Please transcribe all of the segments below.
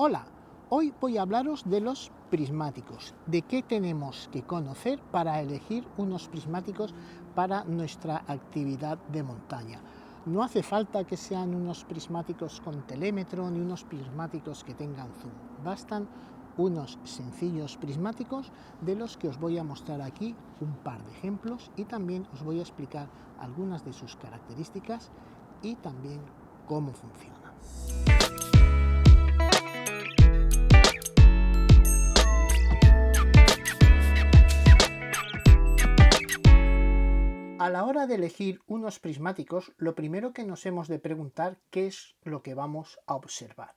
Hola, hoy voy a hablaros de los prismáticos, de qué tenemos que conocer para elegir unos prismáticos para nuestra actividad de montaña. No hace falta que sean unos prismáticos con telémetro ni unos prismáticos que tengan zoom, bastan unos sencillos prismáticos de los que os voy a mostrar aquí un par de ejemplos y también os voy a explicar algunas de sus características y también cómo funcionan. A la hora de elegir unos prismáticos, lo primero que nos hemos de preguntar qué es lo que vamos a observar.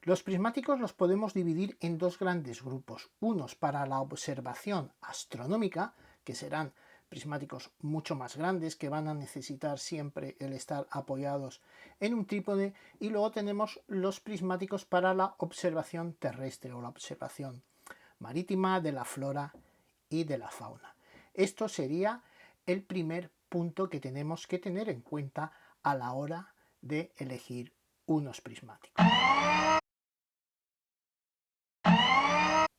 Los prismáticos los podemos dividir en dos grandes grupos, unos para la observación astronómica, que serán prismáticos mucho más grandes, que van a necesitar siempre el estar apoyados en un trípode, y luego tenemos los prismáticos para la observación terrestre o la observación marítima de la flora y de la fauna. Esto sería el primer punto que tenemos que tener en cuenta a la hora de elegir unos prismáticos.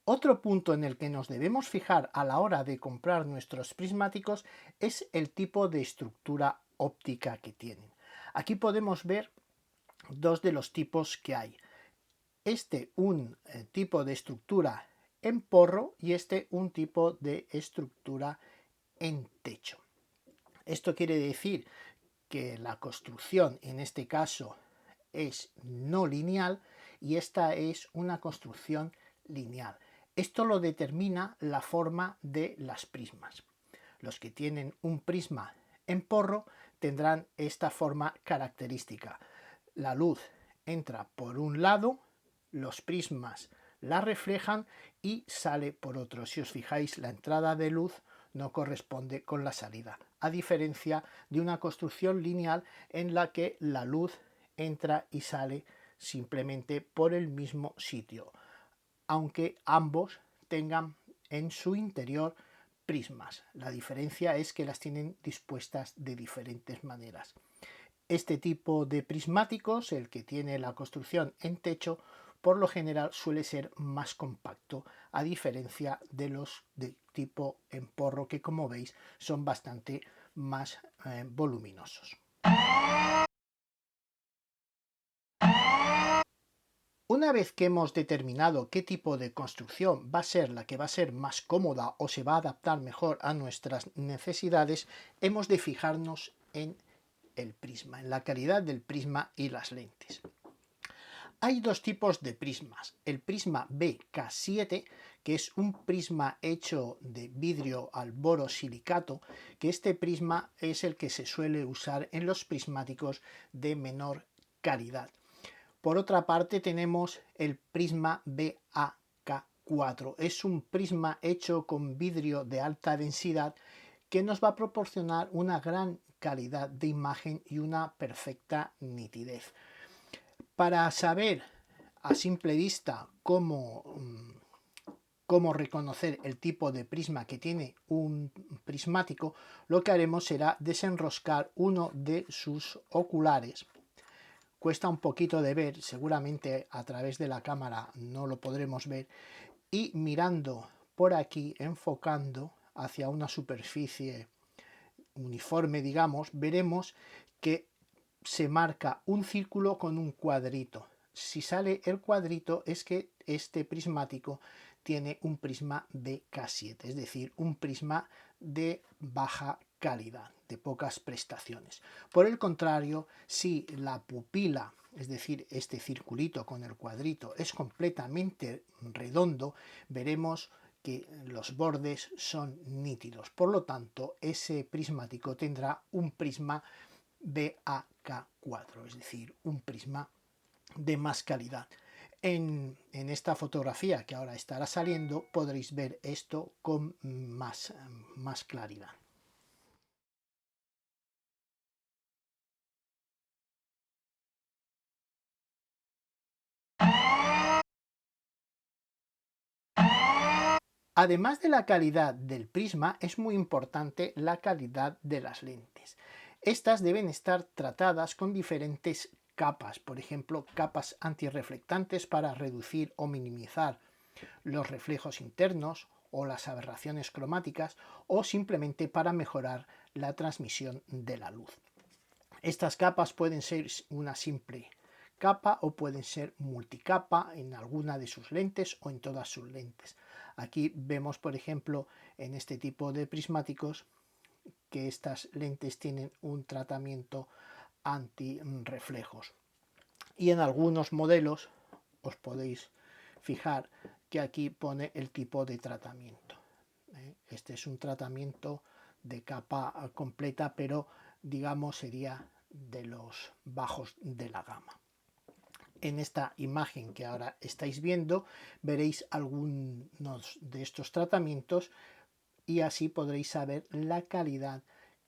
Otro punto en el que nos debemos fijar a la hora de comprar nuestros prismáticos es el tipo de estructura óptica que tienen. Aquí podemos ver dos de los tipos que hay. Un tipo de estructura en porro y un tipo de estructura en techo. Esto quiere decir que la construcción en este caso es no lineal y esta es una construcción lineal. Esto lo determina la forma de las prismas. Los que tienen un prisma en porro tendrán esta forma característica. La luz entra por un lado, los prismas la reflejan y sale por otro. Si os fijáis, la entrada de luz no corresponde con la salida, a diferencia de una construcción lineal en la que la luz entra y sale simplemente por el mismo sitio, aunque ambos tengan en su interior prismas. La diferencia es que las tienen dispuestas de diferentes maneras. Este tipo de prismáticos, el que tiene la construcción en techo, por lo general suele ser más compacto, a diferencia de los de tipo en porro, que como veis son bastante más voluminosos. Una vez que hemos determinado qué tipo de construcción va a ser la que va a ser más cómoda o se va a adaptar mejor a nuestras necesidades, hemos de fijarnos en el prisma, en la calidad del prisma y las lentes. Hay dos tipos de prismas, el prisma BK7, que es un prisma hecho de vidrio al borosilicato, que este prisma es el que se suele usar en los prismáticos de menor calidad. Por otra parte tenemos el prisma BAK4, es un prisma hecho con vidrio de alta densidad que nos va a proporcionar una gran calidad de imagen y una perfecta nitidez. Para saber a simple vista cómo reconocer el tipo de prisma que tiene un prismático, lo que haremos será desenroscar uno de sus oculares. Cuesta un poquito de ver, seguramente a través de la cámara no lo podremos ver, y mirando por aquí, enfocando hacia una superficie uniforme, digamos, veremos que se marca un círculo con un cuadrito. Si sale el cuadrito es que este prismático tiene un prisma BK7, es decir, un prisma de baja calidad, de pocas prestaciones. Por el contrario, si la pupila, es decir, este circulito con el cuadrito, es completamente redondo, veremos que los bordes son nítidos. Por lo tanto, ese prismático tendrá un prisma BAK4, es decir, un prisma de más calidad. En esta fotografía que ahora estará saliendo podréis ver esto con más claridad. Además de la calidad del prisma, es muy importante la calidad de las lentes. Estas deben estar tratadas con diferentes capas, por ejemplo, capas antirreflectantes para reducir o minimizar los reflejos internos o las aberraciones cromáticas, o simplemente para mejorar la transmisión de la luz. Estas capas pueden ser una simple capa o pueden ser multicapa en alguna de sus lentes o en todas sus lentes. Aquí vemos, por ejemplo, en este tipo de prismáticos que estas lentes tienen un tratamiento antirreflejos. Y en algunos modelos os podéis fijar que aquí pone el tipo de tratamiento. Este es un tratamiento de capa completa, pero digamos sería de los bajos de la gama. En esta imagen que ahora estáis viendo veréis algunos de estos tratamientos y así podréis saber la calidad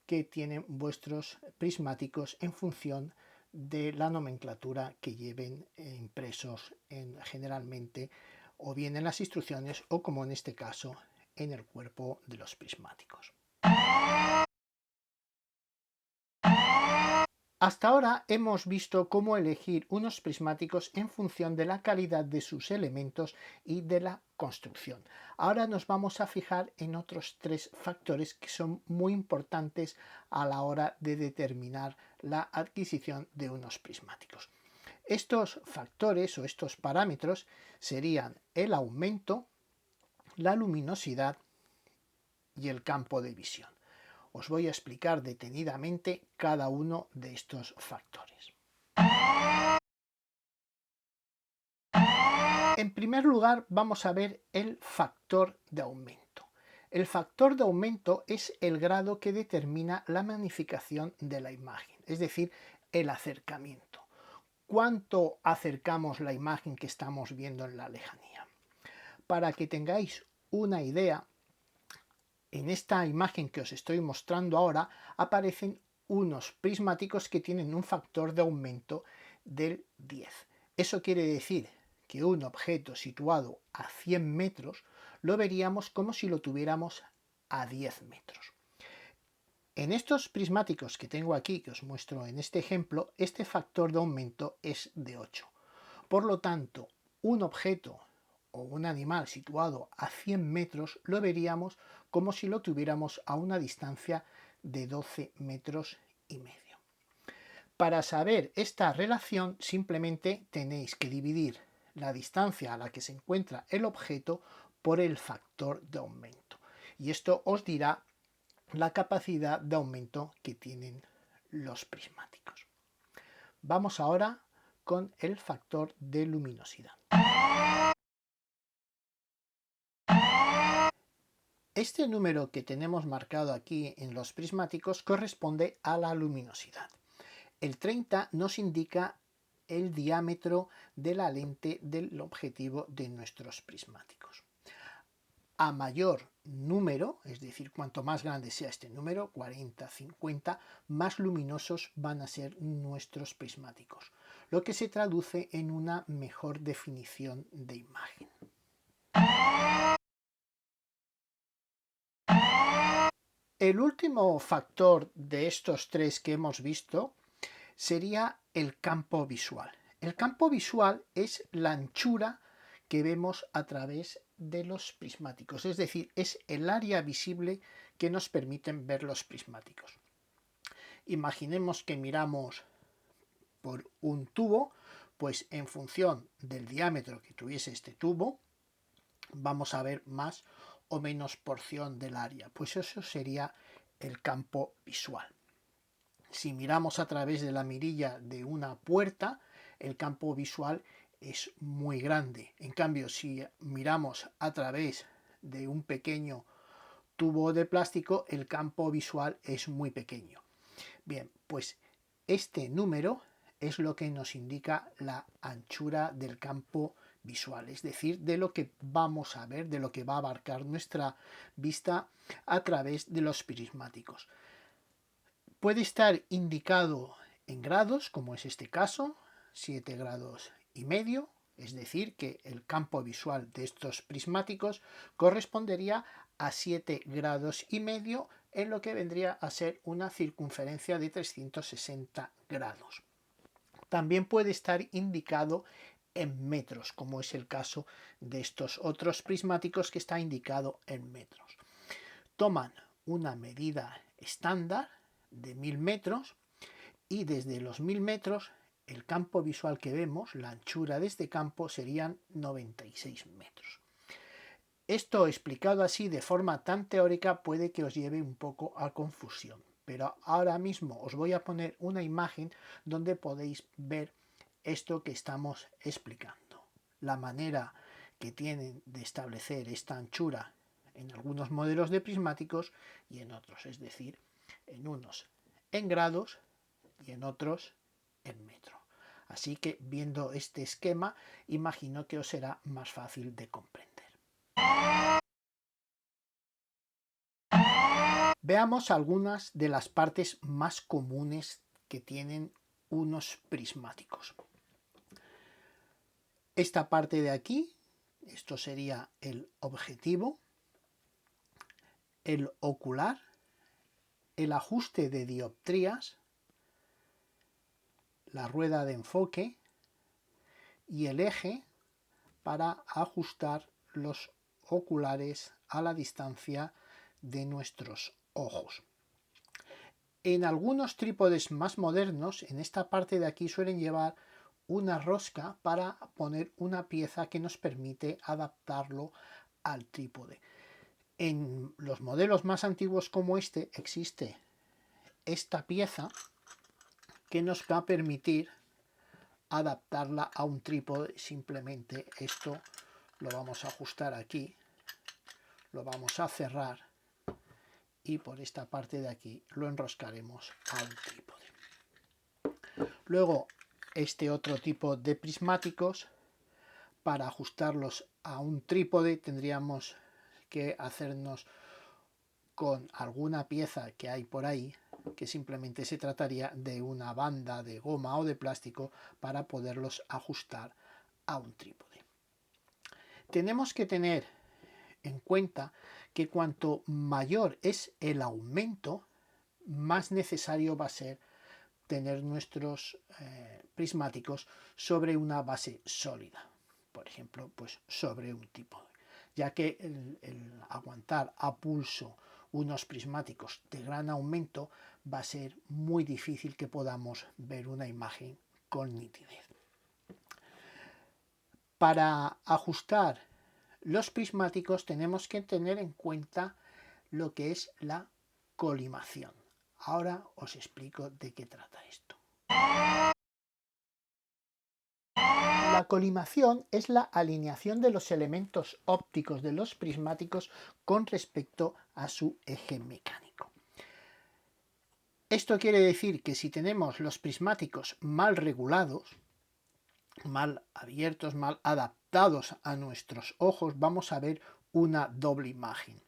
que tienen vuestros prismáticos en función de la nomenclatura que lleven impresos generalmente o bien en las instrucciones o, como en este caso, en el cuerpo de los prismáticos. Hasta ahora hemos visto cómo elegir unos prismáticos en función de la calidad de sus elementos y de la construcción. Ahora nos vamos a fijar en otros tres factores que son muy importantes a la hora de determinar la adquisición de unos prismáticos. Estos factores o estos parámetros serían el aumento, la luminosidad y el campo de visión. Os voy a explicar detenidamente cada uno de estos factores. En primer lugar, vamos a ver el factor de aumento. El factor de aumento es el grado que determina la magnificación de la imagen, es decir, el acercamiento. ¿Cuánto acercamos la imagen que estamos viendo en la lejanía? Para que tengáis una idea, en esta imagen que os estoy mostrando ahora aparecen unos prismáticos que tienen un factor de aumento del 10. Eso quiere decir que un objeto situado a 100 metros lo veríamos como si lo tuviéramos a 10 metros. En estos prismáticos que tengo aquí, que os muestro en este ejemplo, este factor de aumento es de 8. Por lo tanto, un objeto o un animal situado a 100 metros lo veríamos como si lo tuviéramos a una distancia de 12 metros y medio. Para saber esta relación simplemente tenéis que dividir la distancia a la que se encuentra el objeto por el factor de aumento. Y esto os dirá la capacidad de aumento que tienen los prismáticos. Vamos ahora con el factor de luminosidad. Este número que tenemos marcado aquí en los prismáticos corresponde a la luminosidad. El 30 nos indica el diámetro de la lente del objetivo de nuestros prismáticos. A mayor número, es decir, cuanto más grande sea este número, 40, 50, más luminosos van a ser nuestros prismáticos, lo que se traduce en una mejor definición de imagen. El último factor de estos tres que hemos visto sería el campo visual. El campo visual es la anchura que vemos a través de los prismáticos, es decir, es el área visible que nos permiten ver los prismáticos. Imaginemos que miramos por un tubo, pues en función del diámetro que tuviese este tubo, vamos a ver más o menos porción del área, pues eso sería el campo visual. Si miramos a través de la mirilla de una puerta, el campo visual es muy grande. En cambio, si miramos a través de un pequeño tubo de plástico, el campo visual es muy pequeño. Bien, pues este número es lo que nos indica la anchura del campo visual, es decir, de lo que vamos a ver, de lo que va a abarcar nuestra vista a través de los prismáticos. Puede estar indicado en grados, como es este caso, 7 grados y medio, es decir, que el campo visual de estos prismáticos correspondería a 7 grados y medio en lo que vendría a ser una circunferencia de 360 grados. También puede estar indicado en metros, como es el caso de estos otros prismáticos que está indicado en metros. Toman una medida estándar de 1000 metros y desde los 1000 metros el campo visual que vemos, la anchura de este campo, serían 96 metros. Esto explicado así de forma tan teórica puede que os lleve un poco a confusión, pero ahora mismo os voy a poner una imagen donde podéis ver esto que estamos explicando. La manera que tienen de establecer esta anchura en algunos modelos de prismáticos y en otros, es decir, en unos en grados y en otros en metro. Así que viendo este esquema, imagino que os será más fácil de comprender. Veamos algunas de las partes más comunes que tienen unos prismáticos. Esta parte de aquí, esto sería el objetivo, el ocular, el ajuste de dioptrías, la rueda de enfoque y el eje para ajustar los oculares a la distancia de nuestros ojos. En algunos trípodes más modernos, en esta parte de aquí suelen llevar una rosca para poner una pieza que nos permite adaptarlo al trípode. En los modelos más antiguos como este existe esta pieza que nos va a permitir adaptarla a un trípode. Simplemente esto lo vamos a ajustar aquí, lo vamos a cerrar y por esta parte de aquí lo enroscaremos a un trípode. Luego este otro tipo de prismáticos, para ajustarlos a un trípode tendríamos que hacernos con alguna pieza que hay por ahí, que simplemente se trataría de una banda de goma o de plástico para poderlos ajustar a un trípode. Tenemos que tener en cuenta que cuanto mayor es el aumento, más necesario va a ser tener nuestros prismáticos sobre una base sólida, por ejemplo, pues sobre un trípode, ya que el aguantar a pulso unos prismáticos de gran aumento va a ser muy difícil que podamos ver una imagen con nitidez. Para ajustar los prismáticos tenemos que tener en cuenta lo que es la colimación. Ahora os explico de qué trata esto. La colimación es la alineación de los elementos ópticos de los prismáticos con respecto a su eje mecánico. Esto quiere decir que si tenemos los prismáticos mal regulados, mal abiertos, mal adaptados a nuestros ojos, vamos a ver una doble imagen.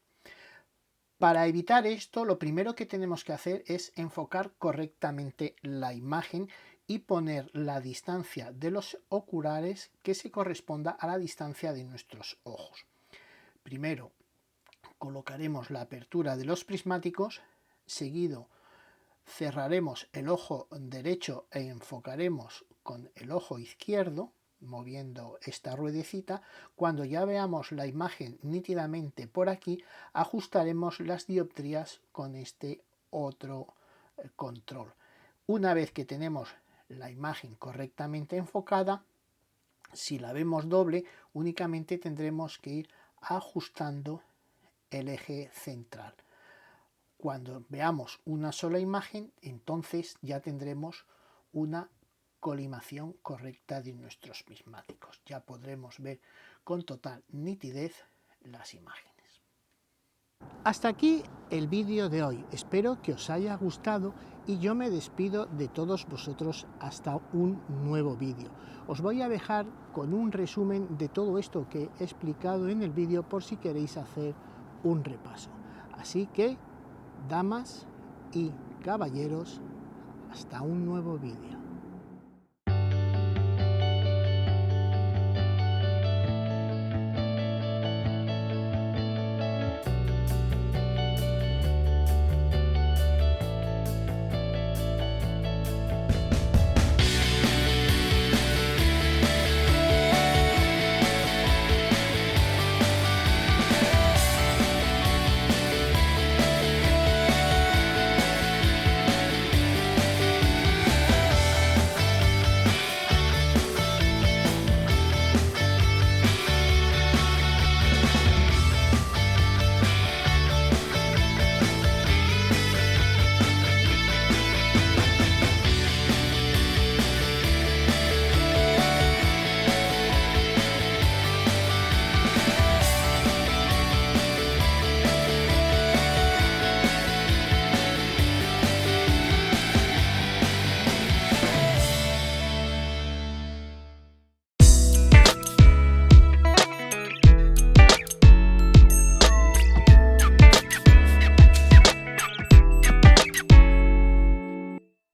Para evitar esto, lo primero que tenemos que hacer es enfocar correctamente la imagen y poner la distancia de los oculares que se corresponda a la distancia de nuestros ojos. Primero colocaremos la apertura de los prismáticos, seguido cerraremos el ojo derecho e enfocaremos con el ojo izquierdo, moviendo esta ruedecita. Cuando ya veamos la imagen nítidamente por aquí, ajustaremos las dioptrías con este otro control. Una vez que tenemos la imagen correctamente enfocada, si la vemos doble, únicamente tendremos que ir ajustando el eje central. Cuando veamos una sola imagen, entonces ya tendremos una colimación correcta de nuestros prismáticos. Ya podremos ver con total nitidez las imágenes. Hasta aquí el vídeo de hoy. Espero que os haya gustado y yo me despido de todos vosotros hasta un nuevo vídeo. Os voy a dejar con un resumen de todo esto que he explicado en el vídeo por si queréis hacer un repaso. Así que, damas y caballeros, hasta un nuevo vídeo.